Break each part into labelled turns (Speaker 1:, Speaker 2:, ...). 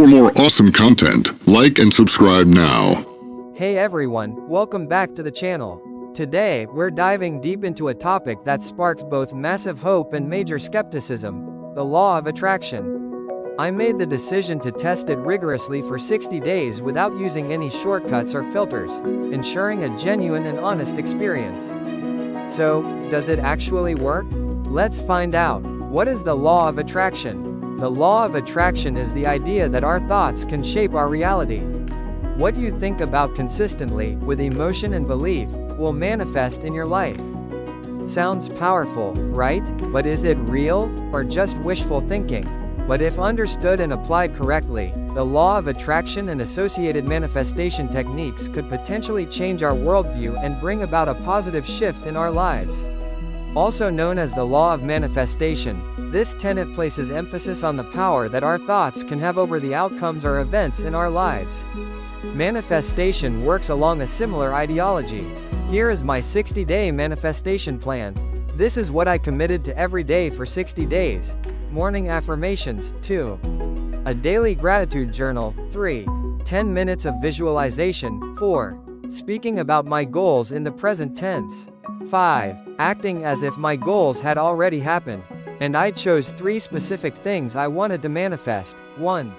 Speaker 1: For more awesome content, like and subscribe now.
Speaker 2: Hey everyone, welcome back to the channel. Today, we're diving deep into a topic that sparked both massive hope and major skepticism: the law of attraction. I made the decision to test it rigorously for 60 days without using any shortcuts or filters, ensuring a genuine and honest experience. So, does it actually work? Let's find out. What is the law of attraction? The law of attraction is the idea that our thoughts can shape our reality. What you think about consistently, with emotion and belief, will manifest in your life. Sounds powerful, right? But is it real, or just wishful thinking? But if understood and applied correctly, the law of attraction and associated manifestation techniques could potentially change our worldview and bring about a positive shift in our lives. Also known as the law of manifestation, this tenet places emphasis on the power that our thoughts can have over the outcomes or events in our lives. Manifestation works along a similar ideology. Here is my 60-day manifestation plan. This is what I committed to every day for 60 days. Morning affirmations, 2. A daily gratitude journal, 3. 10 minutes of visualization, 4. Speaking about my goals in the present tense. 5. Acting as if my goals had already happened. And I chose 3 specific things I wanted to manifest. 1.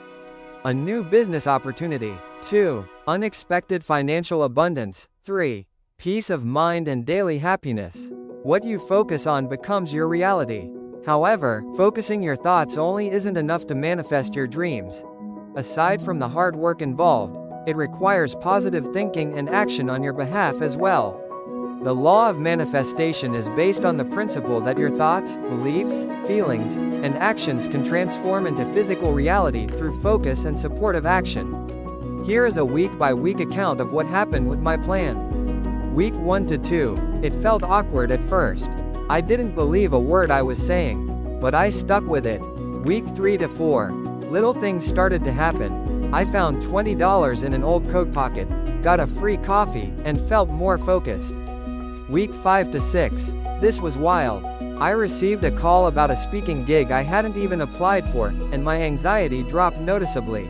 Speaker 2: A new business opportunity. 2. Unexpected financial abundance. 3. Peace of mind and daily happiness. What you focus on becomes your reality. However, focusing your thoughts only isn't enough to manifest your dreams. Aside from the hard work involved, it requires positive thinking and action on your behalf as well. The law of manifestation is based on the principle that your thoughts, beliefs, feelings, and actions can transform into physical reality through focus and supportive action. Here is a week-by-week account of what happened with my plan. Week 1 to 2, it felt awkward at first. I didn't believe a word I was saying, but I stuck with it. Week 3 to 4, little things started to happen. I found $20 in an old coat pocket, got a free coffee, and felt more focused. Week 5 to 6, this was wild. I received a call about a speaking gig I hadn't even applied for, and my anxiety dropped noticeably.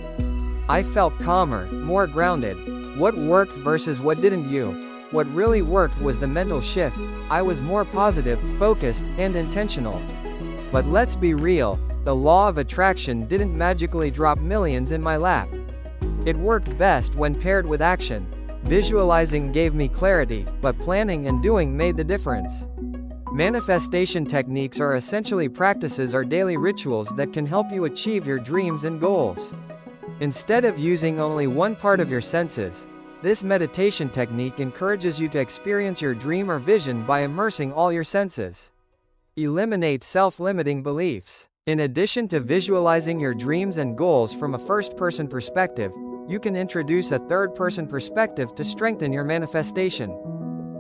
Speaker 2: I felt calmer, more grounded. What worked versus what didn't you? What really worked was the mental shift. I was more positive, focused, and intentional. But let's be real, the law of attraction didn't magically drop millions in my lap. It worked best when paired with action. Visualizing gave me clarity, but planning and doing made the difference. Manifestation techniques are essentially practices or daily rituals that can help you achieve your dreams and goals. Instead of using only one part of your senses, this meditation technique encourages you to experience your dream or vision by immersing all your senses. Eliminate self-limiting beliefs. In addition to visualizing your dreams and goals from a first-person perspective, you can introduce a third-person perspective to strengthen your manifestation.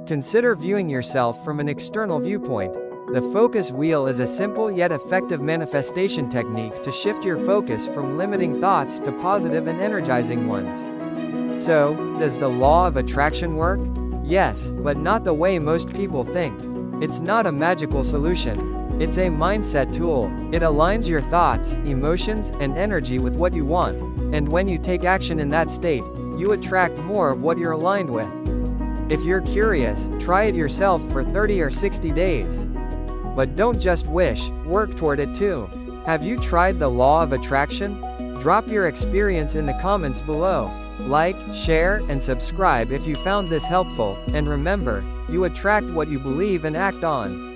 Speaker 2: Consider viewing yourself from an external viewpoint. The focus wheel is a simple yet effective manifestation technique to shift your focus from limiting thoughts to positive and energizing ones. So, does the law of attraction work? Yes, but not the way most people think. It's not a magical solution. It's a mindset tool. It aligns your thoughts, emotions, and energy with what you want, and when you take action in that state, you attract more of what you're aligned with. If you're curious, try it yourself for 30 or 60 days. But don't just wish, work toward it too. Have you tried the law of attraction? Drop your experience in the comments below. Like, share, and subscribe if you found this helpful, and remember, you attract what you believe and act on.